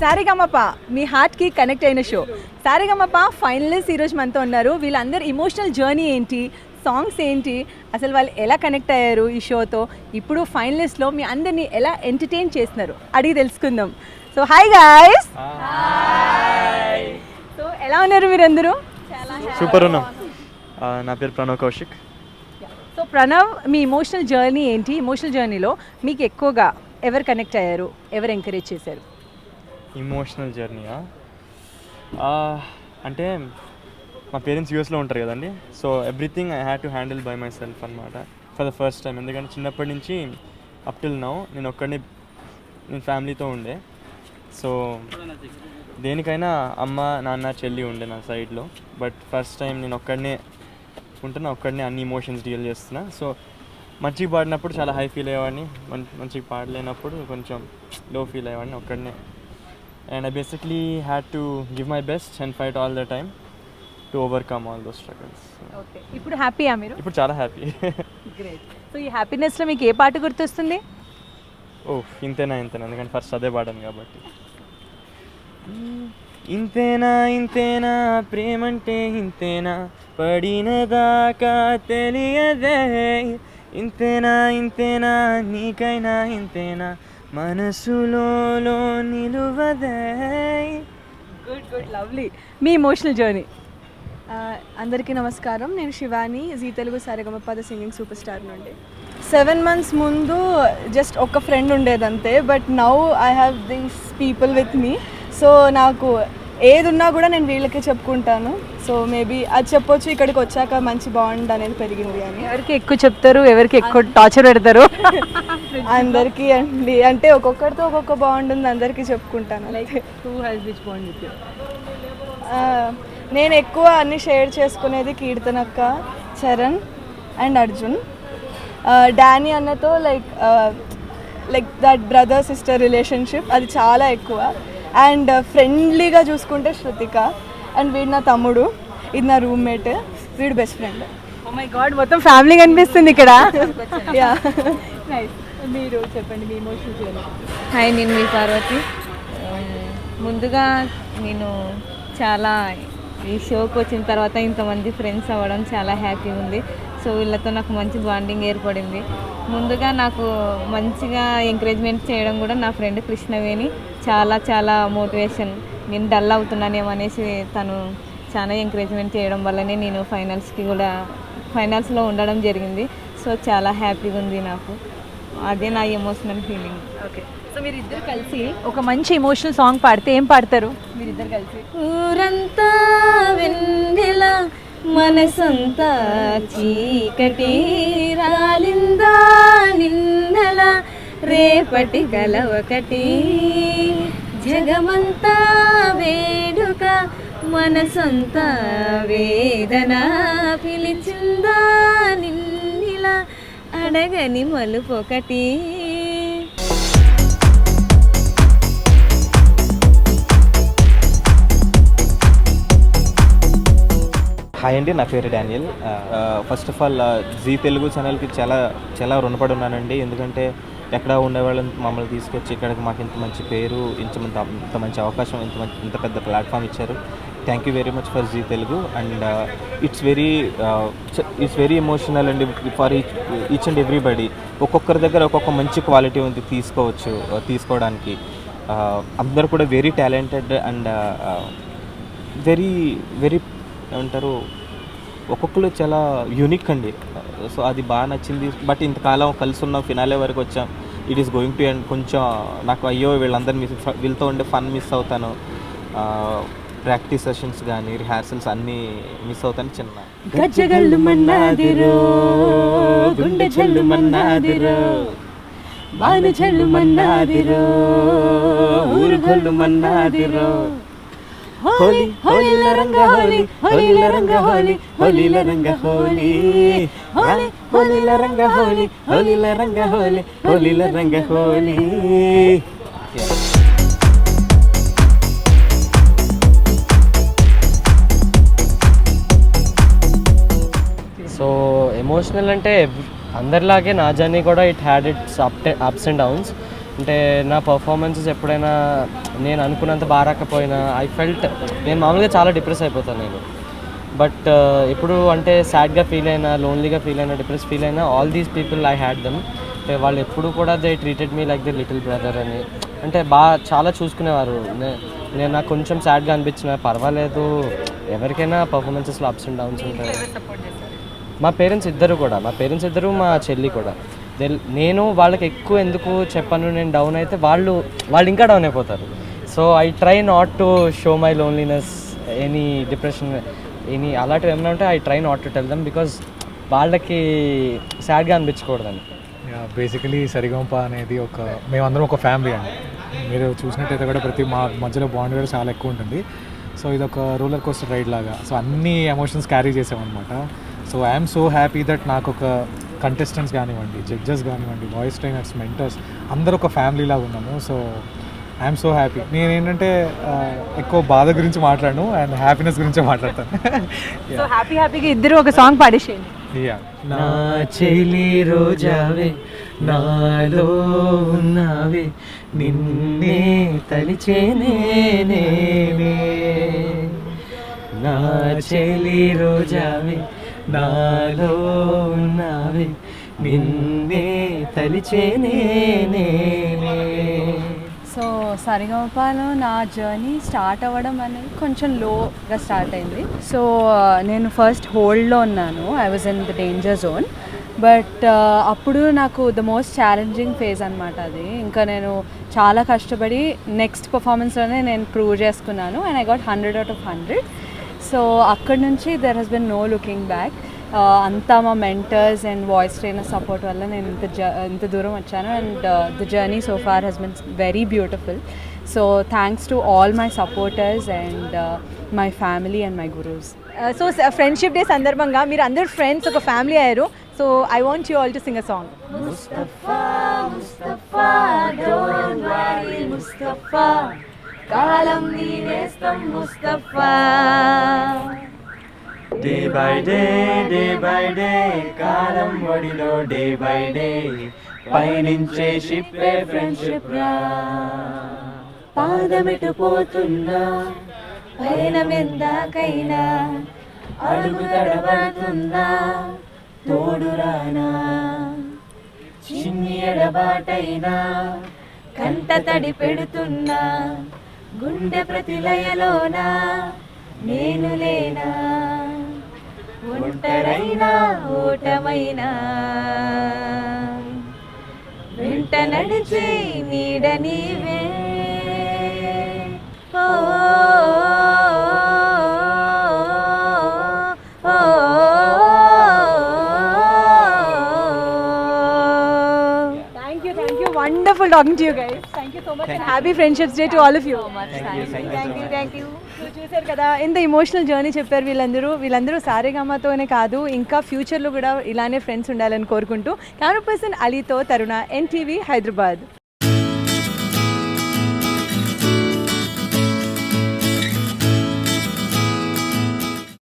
సారేగమప మీ హార్ట్కి కనెక్ట్ అయిన show. సారేగమప finalist ఈరోజు మనతో ఉన్నారు. వీళ్ళందరూ ఇమోషనల్ జర్నీ ఏంటి, సాంగ్స్ ఏంటి, అసలు వాళ్ళు ఎలా కనెక్ట్ అయ్యారు ఈ షోతో, ఇప్పుడు ఫైనలిస్ట్లో మీ అందరినీ ఎలా ఎంటర్టైన్ చేస్తున్నారు అడిగి తెలుసుకుందాం. So hi guys. సో ఎలా ఉన్నారు మీరందరూ? సూపర్ ఉన్నాం. నా పేరు ప్రణవ్ కౌశిక్. సో ప్రణవ్, మీ ఇమోషనల్ జర్నీ ఏంటి? ఇమోషనల్ జర్నీలో మీకు ఎక్కువగా ఎవరు కనెక్ట్ అయ్యారు, ఎవరు ఎంకరేజ్ చేశారు? ఇమోషనల్ జర్నీయా అంటే మా పేరెంట్స్ యూఎస్లో ఉంటారు కదండి. So everything I had to handle by my self అనమాట ఫర్ ద ఫస్ట్ టైం. ఎందుకంటే చిన్నప్పటి నుంచి అప్ టిల్ నౌ నేను ఫ్యామిలీతో ఉండే. సో దేనికైనా అమ్మ నాన్న చెల్లి ఉండే నా సైడ్లో. బట్ ఫస్ట్ టైం నేను ఒక్కడనే అన్ని ఇమోషన్స్ డీల్ చేస్తున్నా. సో మంచిగా పాడినప్పుడు చాలా హై ఫీల్ అయ్యేవాడిని, మంచిగా పాడలేనప్పుడు కొంచెం లో ఫీల్ అయ్యేవాడిని ఒక్కడనే. And I basically had to give my best and fight all the time to overcome all those struggles. Okay, ఇప్పుడు హ్యాపీయా మీరు? ఇప్పుడు చాలా హ్యాపీ. గ్రేట్. సో ఈ హ్యాపీనెస్లో మీకు ఏ పాట గుర్తొస్తుంది? ఇంతేనా ఎందుకంటే ఫస్ట్ అదే పాడాను కాబట్టి. ఇంతేనా ప్రేమంటే ఇంతేనా, పడిన దాకా తెలియదే, ఇంతేనా నీకైనా ఇంతేనా, మనసులో నిలువదే. Good lovely. మీ ఇమోషనల్ జర్నీ? అందరికీ నమస్కారం. నేను Shivani, Zee Telugu Saregamapa singing super star నుండి. 7 months ముందు జస్ట్ ఒక ఫ్రెండ్ ఉండేదంతే. But now I have these people with me. So నాకు ఏది ఉన్నా కూడా నేను వీళ్ళకే చెప్పుకుంటాను. సో మేబీ అది చెప్పొచ్చు, ఇక్కడికి వచ్చాక మంచి బాండ్ అనేది పెరిగింది అని. ఎవరికి ఎక్కువ చెప్తారు, ఎవరికి ఎక్కువ టార్చర్ పెడతారు? అందరికీ అండి, అంటే ఒక్కొక్కరితో ఒక్కొక్క బాండ్ ఉంది, అందరికీ చెప్పుకుంటాను. నేను ఎక్కువ అన్ని షేర్ చేసుకునేది కీర్తనక్క, చరణ్ అండ్ అర్జున్. డానీ అన్నతో like that brother sister relationship అది చాలా ఎక్కువ. అండ్ ఫ్రెండ్లీగా చూసుకుంటే శృతిక. అండ్ వీడు నా తమ్ముడు, ఇది నా రూమ్మేట్, వీడు best friend. Oh my god, మొత్తం ఫ్యామిలీ కనిపిస్తుంది ఇక్కడ. Yeah, nice. మీరు చెప్పండి మీ ఇమోషనల్ జర్నీ. హాయ్, నేను మీ పార్వతి. ముందుగా నేను చాలా ఈ షోకి వచ్చిన తర్వాత ఇంతమంది ఫ్రెండ్స్ అవ్వడం చాలా హ్యాపీ ఉంది. సో వీళ్ళతో నాకు మంచి బాండింగ్ ఏర్పడింది. ముందుగా నాకు మంచిగా ఎంకరేజ్మెంట్ చేయడం కూడా నా ఫ్రెండ్ కృష్ణవేణి. చాలా మోటివేషన్, నేను డల్ అవుతున్నానేమో అనేసి తను చాలా ఎంకరేజ్మెంట్ చేయడం వల్లనే నేను ఫైనల్స్లో ఉండడం జరిగింది. సో చాలా హ్యాపీగా ఉంది నాకు. అదే నా ఎమోషనల్ ఫీలింగ్. ఓకే, సో మీరు ఇద్దరు కలిసి ఒక మంచి ఎమోషనల్ సాంగ్ పాడితే ఏం పాడతారు మీరిద్దరు కలిసి? ఊరంతా వెన్నెల మనసంతా చీకటి, రాలిందా నిన్నెల రేపటి గలవకటి, జగమంతా వేడుక మనసంతా వేదన, పిలిచిందా నిన్నిలా అడగని మలుపొకటి. హాయ్ అండి, నా పేరు Daniel. First of all Zee Telugu ఛానల్కి చాలా రుణపడి ఉన్నానండి. ఎందుకంటే ఎక్కడ ఉండేవాళ్ళని మమ్మల్ని తీసుకొచ్చి ఇక్కడికి మాకు ఇంత మంచి పేరు, ఇంత మంచి అవకాశం, ఇంత పెద్ద ప్లాట్ఫామ్ ఇచ్చారు. Thank you very much for Zee Telugu. And it's very emotional అండి ఫర్ ఈచ్ అండ్ ఎవ్రీబడి. ఒక్కొక్కరి దగ్గర ఒక్కొక్క మంచి క్వాలిటీ ఉంది తీసుకోవడానికి. అందరూ కూడా వెరీ టాలెంటెడ్ అండ్ వెరీ ఏమంటారు, ఒక్కొక్కరు చాలా యూనిక్ అండి. సో అది బాగా నచ్చింది. బట్ ఇంతకాలం కలిసి ఉన్నాం, ఫినాలే వరకు వచ్చాం. It is going to end. కొంచెం నాకు అయ్యో వీళ్ళతో ఉండే ఫన్ మిస్ అవుతాను. ప్రాక్టీస్ సెషన్స్ కానీ రిహార్సల్స్ అన్నీ మిస్ అవుతాను. చిన్న గజ్జగల్లు మన్నాదిరో, గుండె జల్లు మన్నాదిరో, బాను జల్లు మన్నాదిరో, ఊరు గొల్లు మన్నాదిరో. హోలీ హోలీల రంగ హోలీ, హోలీల రంగ హోలీ, హోలీల రంగ హోలీ, హోలీల రంగ హోలీ, హోలీల రంగ హోలీ, హోలీల రంగ హోలీ. సో ఎమోషనల్ అంటే అందరిలాగే నా జర్నీ కూడా it had it's ups and downs. అంటే నా పర్ఫార్మెన్సెస్ ఎప్పుడైనా నేను అనుకున్నంత బాగా రాకపోయినా నేను మామూలుగా చాలా డిప్రెస్ అయిపోతాను నేను. బట్ ఎప్పుడు అంటే సాడ్గా ఫీల్ అయినా, లోన్లీగా ఫీల్ అయినా, డిప్రెస్ ఫీల్ అయినా, all these people I had them. అంటే వాళ్ళు ఎప్పుడు కూడా they treated me like the little brother అని, అంటే చాలా చూసుకునేవారు. నేను నాకు కొంచెం సాడ్గా అనిపించిన పర్వాలేదు, ఎవరికైనా పర్ఫార్మెన్సెస్లో అప్స్ అండ్ డౌన్స్ ఉంటాయి. మా పేరెంట్స్ ఇద్దరు, మా చెల్లి కూడా. నేను వాళ్ళకి ఎక్కువ ఎందుకు చెప్పాను, నేను డౌన్ అయితే వాళ్ళు ఇంకా డౌన్ అయిపోతారు. So I try not to show my loneliness, any depression, అలాంటివి ఏమైనా ఉంటే I try not to tell them, because వాళ్ళకి సాడ్గా అనిపించకూడదని. బేసికలీ సరిగమప అనేది మేమందరం ఒక ఫ్యామిలీ అండి. మీరు చూసినట్టయితే కూడా ప్రతి మా మధ్యలో బాండ్ కూడా చాలా ఎక్కువ ఉంటుంది. సో ఇది ఒక రోలర్ కోస్టర్ రైడ్ లాగా. సో అన్ని ఎమోషన్స్ క్యారీ చేసామన్నమాట. So I'm so happy that నాకు ఒక కంటెస్టెంట్స్ కానివ్వండి, జడ్జెస్ కానివ్వండి, వాయిస్ ట్రైనర్స్, మెంటర్స్ అందరూ ఒక ఫ్యామిలీ లాగా ఉన్నాము. So I'm so happy. నేను ఏంటంటే ఎక్కువ బాధ గురించి మాట్లాడను అండ్ హ్యాపీనెస్ గురించే మాట్లాడతాను. సో హ్యాపీగా ఇద్దరు ఒక సాంగ్ పాడేసేయండి. నా చెలి రోజావే, నాలో ఉన్నావే, నిన్నే తలిచేనే, నా చెలి రోజావే, నాలో ఉన్నావే, నిన్నే తలిచేనే. సో సరిగమపలో నా జర్నీ స్టార్ట్ అవ్వడం అనేది కొంచెం లోగా స్టార్ట్ అయింది. సో నేను ఫస్ట్ హోల్డ్లో ఉన్నాను, I was in the danger zone. But అప్పుడు నాకు ద మోస్ట్ ఛాలెంజింగ్ ఫేజ్ అనమాట అది. ఇంకా నేను చాలా కష్టపడి నెక్స్ట్ పర్ఫార్మెన్స్లోనే నేను ప్రూవ్ చేసుకున్నాను and I got 100 out of 100. So అక్కడి నుంచి there has been no looking back. అంతా మా mentors and voice trainer support వల్ల నేను ఇంత దూరం వచ్చాను and the journey so far has been very beautiful. So thanks to all my supporters and my family and my gurus. So friendship day సందర్భంగా మీరు అందరు ఫ్రెండ్స్ ఒక ఫ్యామిలీ అయ్యారు. So I want you all to Singh a song. Mustafa Mustafa don't worry Mustafa, కాలం నీ నేస్తం Mustafa. Day by day కాలం ఒడిలో డే బై డే పయనించే షిప్పే ఫ్రెండ్షిప్ రా. పాదమిటు పోతున్నా పయనమెందాకైనా, అడుగు తడబడుతున్నా తోడురానా, చిన్ని ఎడబాటైనా కంట తడి పెడుతున్నా, గుండె ప్రతిలయలోనా నేను లేనా, ఒంటరైనా ఓటమైనా వెంట నడిచే నీడ నీవే. Thank you. Wonderful talking to you guys. Thank you so much and happy Friendships Day to all of you. Thank you. చూసారు కదా, ఇంత ఎమోషనల్ జర్నీ చెప్పారు వీళ్ళందరూ సారేగామాతోనే కాదు, ఇంకా ఫ్యూచర్లో కూడా ఇలానే ఫ్రెండ్స్ ఉండాలని కోరుకుంటూ కెమెరా పర్సన్ అలీతో తరుణ, NTV హైదరాబాద్.